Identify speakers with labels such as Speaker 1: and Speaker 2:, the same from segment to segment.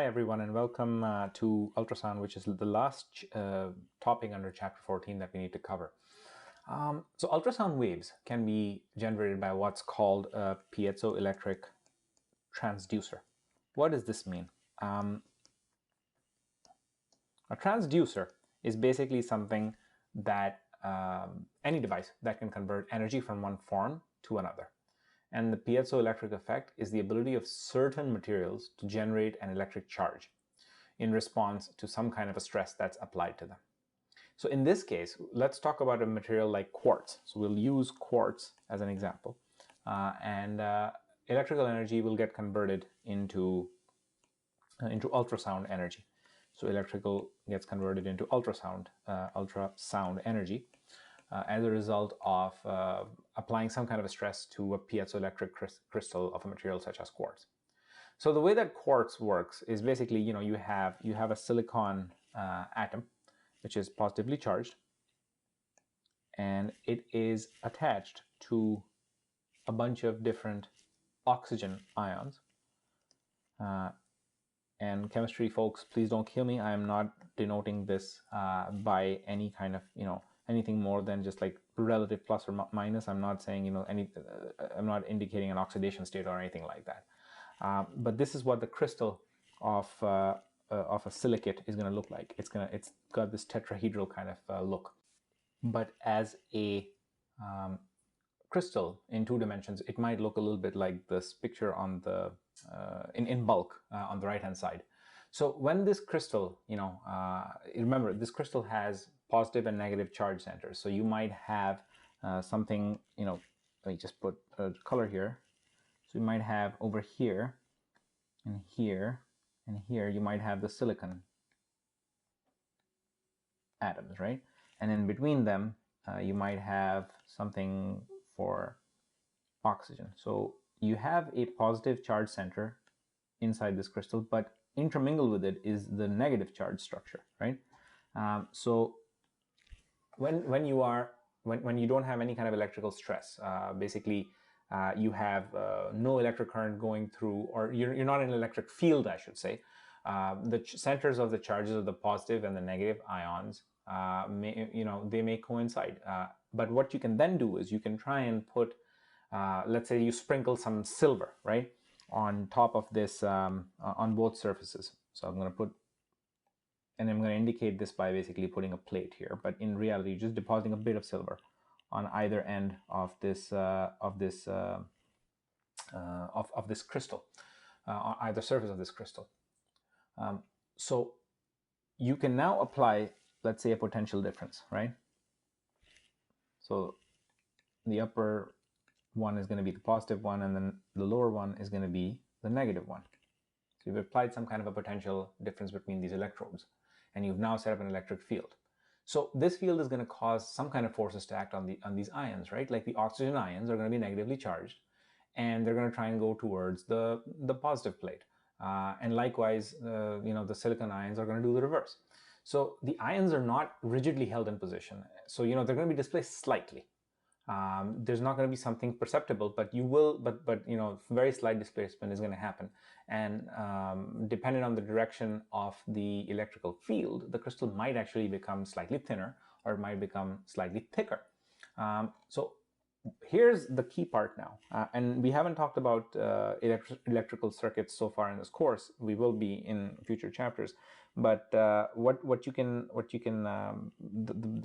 Speaker 1: Hi everyone, and welcome to Ultrasound, which is the last topic under chapter 14 that we need to cover. So ultrasound waves can be generated by what's called a piezoelectric transducer. What does this mean? A transducer is basically something that any device that can convert energy from one form to another. And the piezoelectric effect is the ability of certain materials to generate an electric charge in response to some kind of a stress that's applied to them. So in this case, let's talk about a material like quartz. So we'll use quartz as an example. Electrical energy will get converted into ultrasound energy. So electrical gets converted into ultrasound energy as a result of applying some kind of a stress to a piezoelectric crystal of a material such as quartz. So the way that quartz works is basically, you have a silicon atom, which is positively charged, and it is attached to a bunch of different oxygen ions. And chemistry folks, please don't kill me. I am not denoting this by any kind of, anything more than just like relative plus or minus. I'm not saying, I'm not indicating an oxidation state or anything like that. But this is what the crystal of a silicate is going to look like. It's got this tetrahedral kind of look. But as a crystal in 2 dimensions, it might look a little bit like this picture on the in bulk on the right hand side. So when this crystal, remember this crystal has positive and negative charge centers. So you might have something, let me just put a color here. So you might have over here and here and here, you might have the silicon atoms, right? And in between them, you might have something for oxygen. So you have a positive charge center inside this crystal, but intermingled with it is the negative charge structure, right? So when you don't have any kind of electrical stress, basically you have no electric current going through, or you're not in an electric field, I should say. The centers of the charges of the positive and the negative ions, they may coincide. But what you can then do is you can try and put, let's say you sprinkle some silver, right, on top of this, on both surfaces. So I'm going to put, and I'm going to indicate this by basically putting a plate here, but in reality, you're just depositing a bit of silver on either end of this crystal, on either surface of this crystal. So you can now apply, let's say, a potential difference, right? So the upper one is going to be the positive one, and then the lower one is going to be the negative one. So you've applied some kind of a potential difference between these electrodes, and you've now set up an electric field. So this field is going to cause some kind of forces to act on these ions, right? Like the oxygen ions are going to be negatively charged, and they're going to try and go towards the positive plate. And likewise, the silicon ions are going to do the reverse. So the ions are not rigidly held in position. So, they're going to be displaced slightly. There's not going to be something perceptible, but very slight displacement is going to happen. And depending on the direction of the electrical field, the crystal might actually become slightly thinner, or it might become slightly thicker. So here's the key part now, and we haven't talked about electrical circuits so far in this course. We will be in future chapters, but the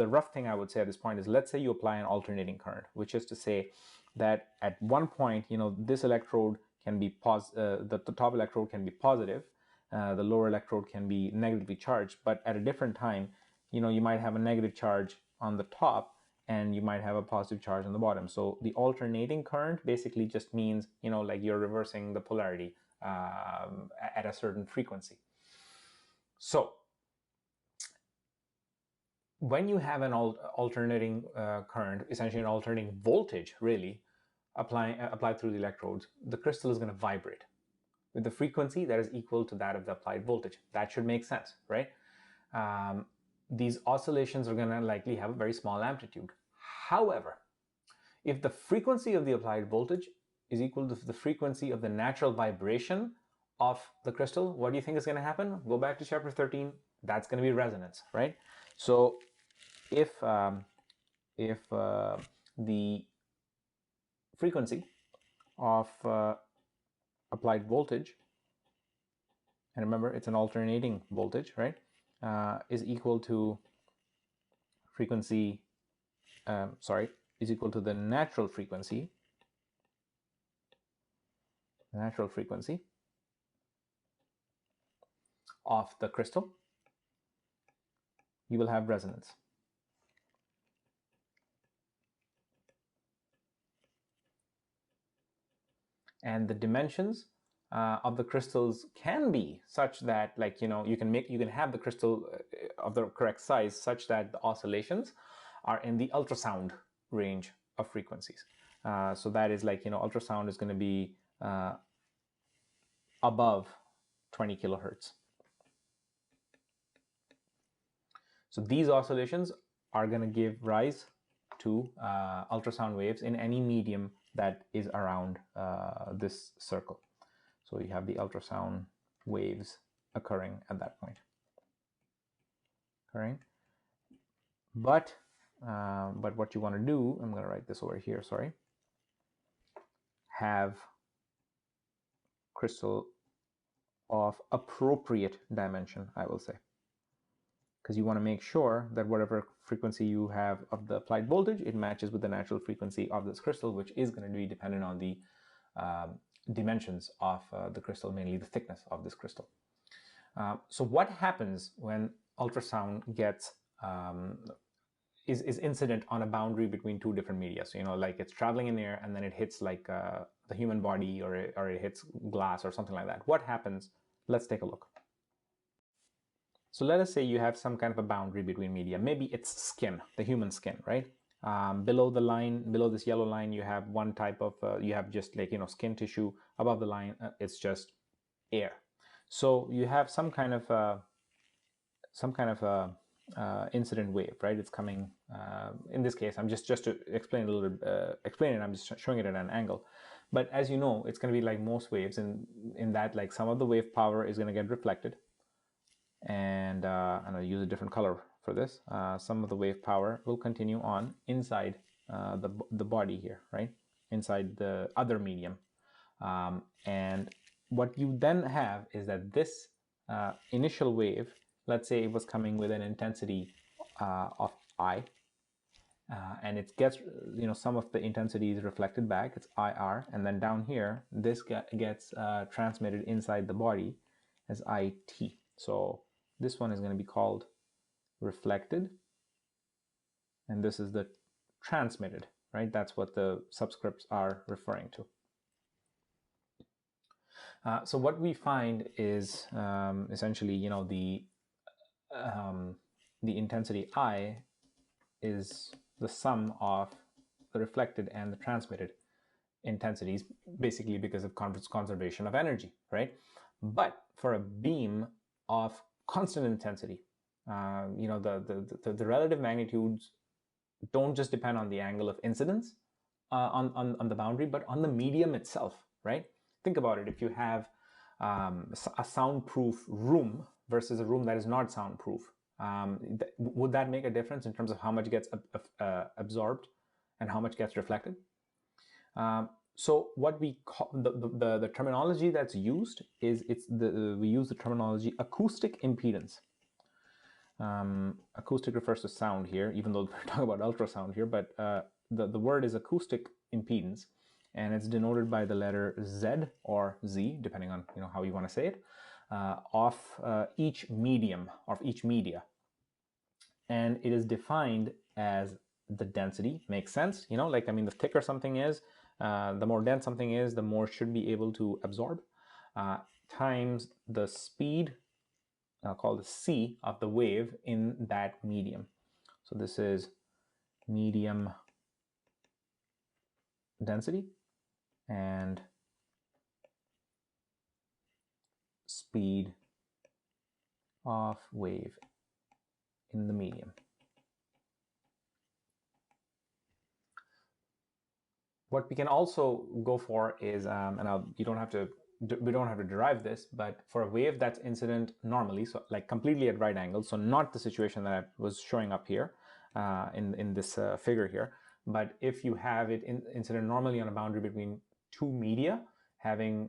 Speaker 1: rough thing I would say at this point is, let's say you apply an alternating current, which is to say that at one point, this electrode can be the top electrode can be positive, the lower electrode can be negatively charged, but at a different time, you might have a negative charge on the top, and you might have a positive charge on the bottom. So the alternating current basically just means, like you're reversing the polarity at a certain frequency. So when you have an alternating current, essentially an alternating voltage, really, applied through the electrodes, the crystal is going to vibrate with the frequency that is equal to that of the applied voltage. That should make sense, right? These oscillations are going to likely have a very small amplitude. However, if the frequency of the applied voltage is equal to the frequency of the natural vibration of the crystal, what do you think is going to happen? Go back to chapter 13. That's going to be resonance, right? So if the frequency of applied voltage, and remember it's an alternating voltage, right, is equal to frequency, is equal to the natural frequency of the crystal, you will have resonance. And the dimensions of the crystals can be such that, like, you can have the crystal of the correct size such that the oscillations are in the ultrasound range of frequencies. So that is like, ultrasound is going to be above 20 kilohertz. So these oscillations are going to give rise to ultrasound waves in any medium that is around this circle. So you have the ultrasound waves occurring at that point. But what you want to do, I'm going to write this over here, sorry, have crystal of appropriate dimension, I will say, because you want to make sure that whatever frequency you have of the applied voltage, it matches with the natural frequency of this crystal, which is going to be dependent on the dimensions of the crystal, mainly the thickness of this crystal. So what happens when ultrasound gets is incident on a boundary between two different media? So, like it's traveling in air and then it hits like the human body, or it hits glass or something like that. What happens? Let's take a look. So let us say you have some kind of a boundary between media. Maybe it's skin, the human skin, right? Below the line, below this yellow line, you have one type of, you have just like, skin tissue. Above the line, it's just air. So you have some kind of incident wave, right? It's coming. In this case, I'm just to explain a little bit. I'm just showing it at an angle. But as you know, it's going to be like most waves, in that, like, some of the wave power is going to get reflected, and I'll use a different color for this. Some of the wave power will continue on inside the body here, right? Inside the other medium, and what you then have is that this initial wave, let's say it was coming with an intensity of I, and it gets, some of the intensity is reflected back, it's IR, and then down here, this gets transmitted inside the body as IT. So this one is going to be called reflected, and this is the transmitted, right? That's what the subscripts are referring to. So what we find is essentially, the intensity I is the sum of the reflected and the transmitted intensities, basically because of conservation of energy, right? But for a beam of constant intensity, the relative magnitudes don't just depend on the angle of incidence on the boundary, but on the medium itself, right? Think about it. If you have a soundproof room versus a room that is not soundproof, would that make a difference in terms of how much gets absorbed and how much gets reflected? So what we call the terminology that's used is we use the terminology acoustic impedance. Acoustic refers to sound here, even though we're talking about ultrasound here, but the word is acoustic impedance, and it's denoted by the letter Z or Z, depending on how you want to say it, of each medium, of each media, and it is defined as the density. Makes sense, the thicker something is, the more dense something is, the more it should be able to absorb, times the speed, called the c, of the wave in that medium. So this is medium density and speed of wave in the medium. What we can also go for is, you don't have to we don't have to derive this, but for a wave that's incident normally, so like completely at right angles, so not the situation that was showing up here in this figure here, but if you have it incident normally on a boundary between two media having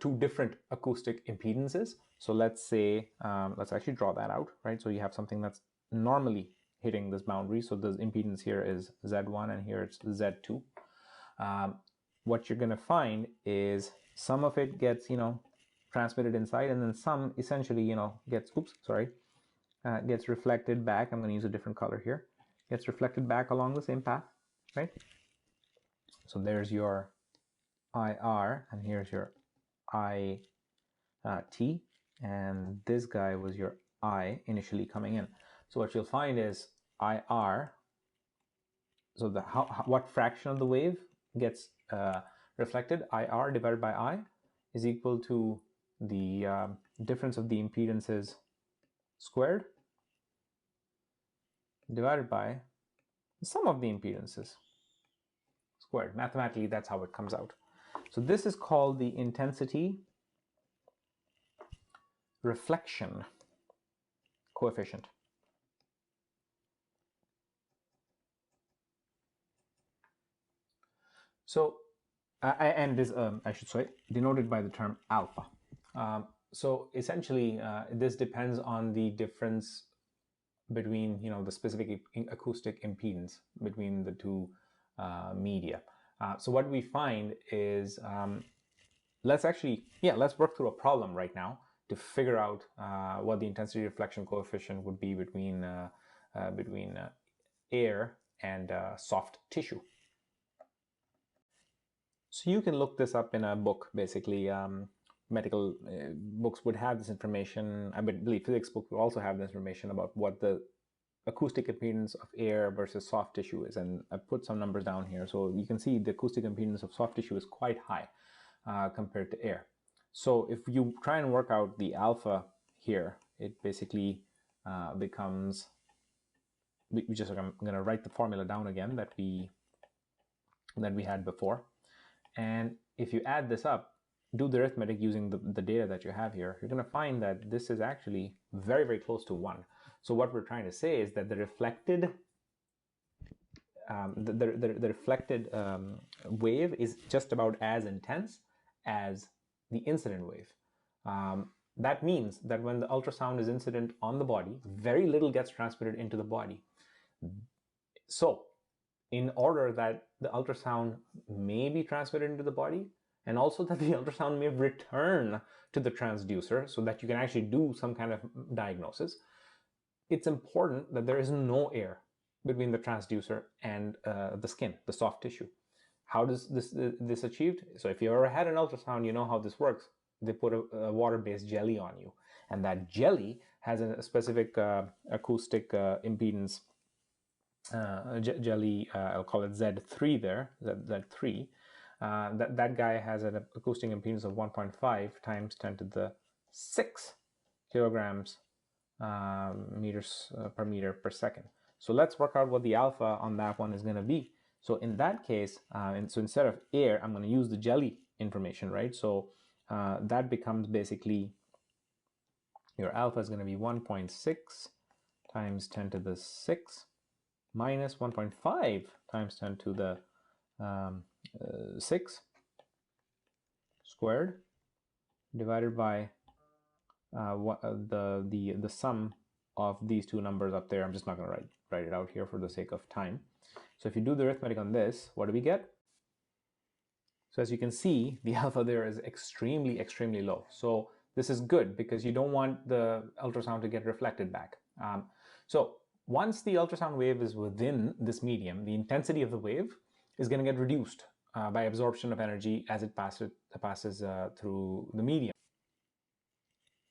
Speaker 1: two different acoustic impedances. So let's say, let's actually draw that out, right? So you have something that's normally hitting this boundary. So the impedance here is Z1 and here it's Z2. What you're going to find is some of it gets, transmitted inside, and then some essentially, gets, gets reflected back. I'm going to use a different color here. Gets reflected back along the same path, right? So there's your IR, and here's your IT, and this guy was your I initially coming in. So what you'll find is IR, so what fraction of the wave gets reflected, IR divided by I, is equal to the difference of the impedances squared divided by the sum of the impedances squared. Mathematically, that's how it comes out. So this is called the intensity reflection coefficient. So, and this, I should say, denoted by the term alpha. So essentially, this depends on the difference between, the specific acoustic impedance between the two media. So what we find is, let's work through a problem right now to figure out what the intensity reflection coefficient would be between air and soft tissue. So you can look this up in a book, basically. Medical books would have this information. I believe physics books would also have this information about what the acoustic impedance of air versus soft tissue is. And I put some numbers down here. So you can see the acoustic impedance of soft tissue is quite high compared to air. So if you try and work out the alpha here, it basically becomes, I'm going to write the formula down again that we had before. And if you add this up, do the arithmetic using the data that you have here, you're going to find that this is actually very, very close to 1. So what we're trying to say is that the reflected wave is just about as intense as the incident wave. That means that when the ultrasound is incident on the body, very little gets transmitted into the body. So in order that the ultrasound may be transmitted into the body, and also that the ultrasound may return to the transducer so that you can actually do some kind of diagnosis, it's important that there is no air between the transducer and the skin, the soft tissue. How does this achieved? So if you ever had an ultrasound, you know how this works. They put a water-based jelly on you, and that jelly has a specific acoustic impedance. Jelly, I'll call it Z3 there, Z3. That guy has an acoustic impedance of 1.5 times 10 to the 6 kilograms meters per meter per second. So let's work out what the alpha on that one is going to be. So in that case, so instead of air, I'm going to use the jelly information, right? So that becomes basically, your alpha is going to be 1.6 times 10 to the 6 minus 1.5 times 10 to the 6 squared divided by the sum of these two numbers up there. I'm just not going to write it out here for the sake of time. So if you do the arithmetic on this, what do we get? So as you can see, the alpha there is extremely, extremely low. So this is good because you don't want the ultrasound to get reflected back. So once the ultrasound wave is within this medium, the intensity of the wave is going to get reduced by absorption of energy as it passes through the medium.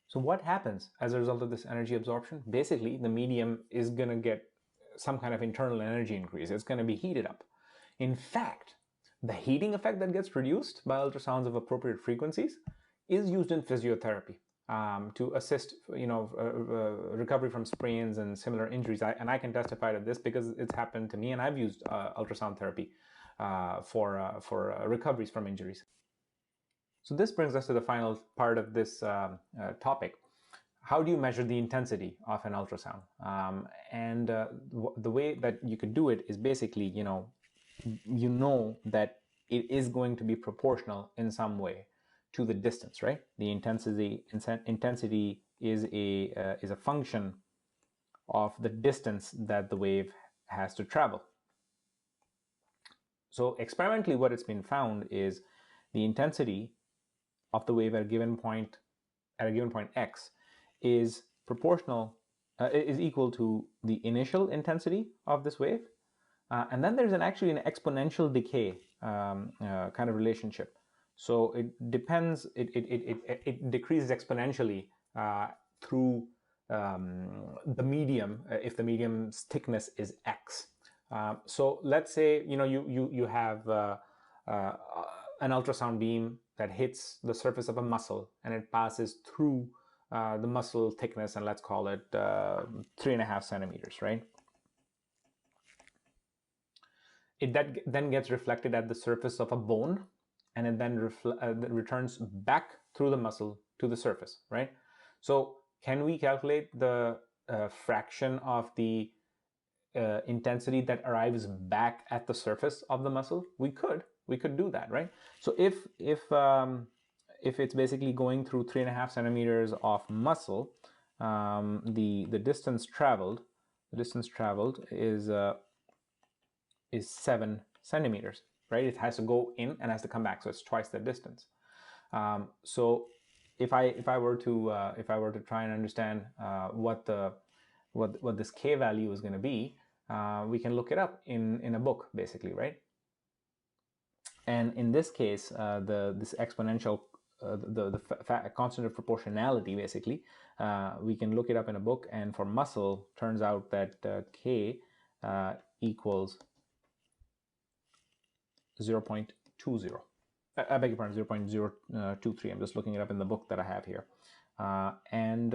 Speaker 1: So what happens as a result of this energy absorption? Basically, the medium is going to get some kind of internal energy increase. It's going to be heated up. In fact, the heating effect that gets produced by ultrasounds of appropriate frequencies is used in physiotherapy to assist, recovery from sprains and similar injuries. And I can testify to this because it's happened to me, and I've used ultrasound therapy for recoveries from injuries. So this brings us to the final part of this topic. How do you measure the intensity of an ultrasound? The way that you could do it is basically, you know that it is going to be proportional in some way to the distance, right? The intensity is a function of the distance that the wave has to travel. So experimentally, what it's been found is the intensity of the wave at a given point x is proportional, is equal to the initial intensity of this wave, and then there's actually an exponential decay kind of relationship. So it depends. It decreases exponentially through the medium if the medium's thickness is x. So let's say you have an ultrasound beam that hits the surface of a muscle and it passes through the muscle thickness, and let's call it 3.5 centimeters, right? It then gets reflected at the surface of a bone, and it then returns back through the muscle to the surface, right? So can we calculate the fraction of the intensity that arrives back at the surface of the muscle? We could do that, right? So if it's basically going through 3.5 centimeters of muscle, the distance traveled is 7 centimeters, right? It has to go in and has to come back, so it's twice the distance. So if I were to try and understand what this k value is going to be, we can look it up in a book, basically, right? And in this case, this exponential, the constant of proportionality, basically, we can look it up in a book. And for muscle, turns out that k equals 0.20. I beg your pardon, 0.023. I'm just looking it up in the book that I have here. And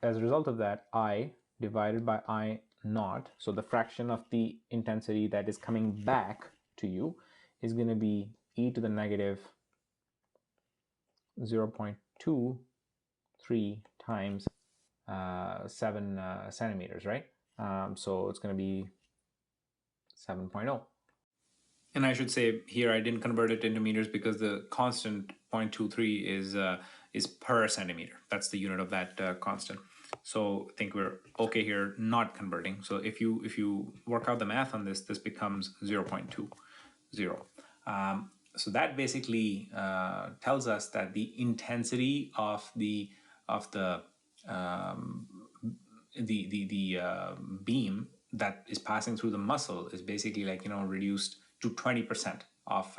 Speaker 1: as a result of that, I divided by I naught, so the fraction of the intensity that is coming back to you, is going to be e to the negative 0.23 times 7 centimeters, right? So it's going to be 7.0. And I should say here, I didn't convert it into meters because the constant 0.23 is per centimeter. That's the unit of that constant. So I think we're okay here, not converting. So if you work out the math on this, this becomes 0.20. So that basically tells us that the intensity of the beam that is passing through the muscle is basically reduced to 20% of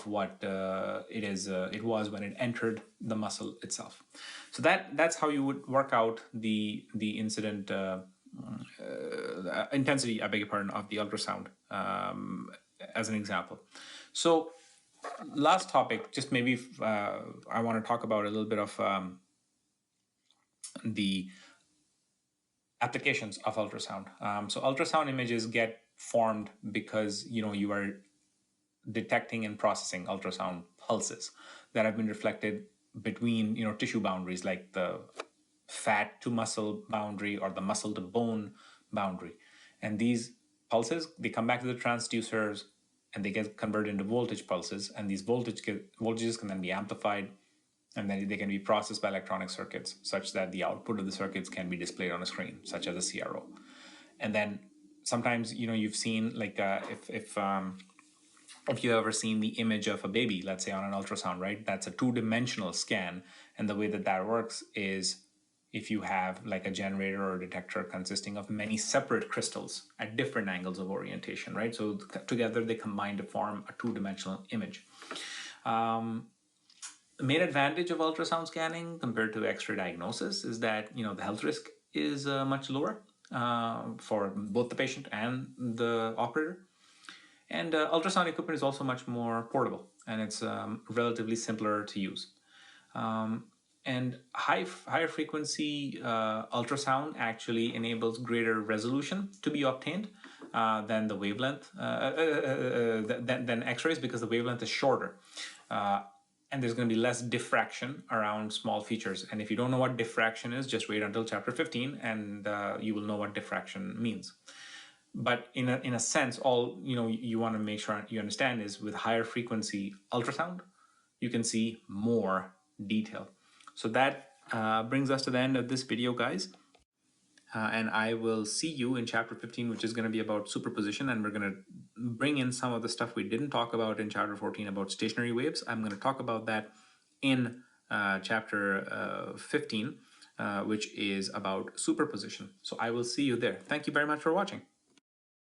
Speaker 1: what it was when it entered the muscle itself. So that's how you would work out the incident intensity, I beg your pardon, of the ultrasound as an example. So last topic, just maybe I want to talk about a little bit of the applications of ultrasound. So ultrasound images get formed because you are detecting and processing ultrasound pulses that have been reflected between tissue boundaries, like the fat to muscle boundary or the muscle to bone boundary. And these pulses, they come back to the transducers and they get converted into voltage pulses, and these voltages can then be amplified, and then they can be processed by electronic circuits such that the output of the circuits can be displayed on a screen, such as a CRO. And then sometimes you've seen, like if you've ever seen the image of a baby, let's say on an ultrasound, right? That's a two-dimensional scan, and the way that works is if you have like a generator or a detector consisting of many separate crystals at different angles of orientation, right? So together they combine to form a two-dimensional image. The main advantage of ultrasound scanning compared to X-ray diagnosis is that the health risk is much lower for both the patient and the operator. And ultrasound equipment is also much more portable, and it's relatively simpler to use. And higher frequency ultrasound actually enables greater resolution to be obtained than the wavelength, than X-rays, because the wavelength is shorter. and there's going to be less diffraction around small features. And if you don't know what diffraction is, just wait until chapter 15 and you will know what diffraction means. But in a sense, all you want to make sure you understand is with higher frequency ultrasound, you can see more detail. So that brings us to the end of this video, guys. And I will see you in chapter 15, which is going to be about superposition, and we're going to bring in some of the stuff we didn't talk about in chapter 14 about stationary waves. I'm going to talk about that in chapter 15, which is about superposition. So I will see you there. Thank you very much for watching.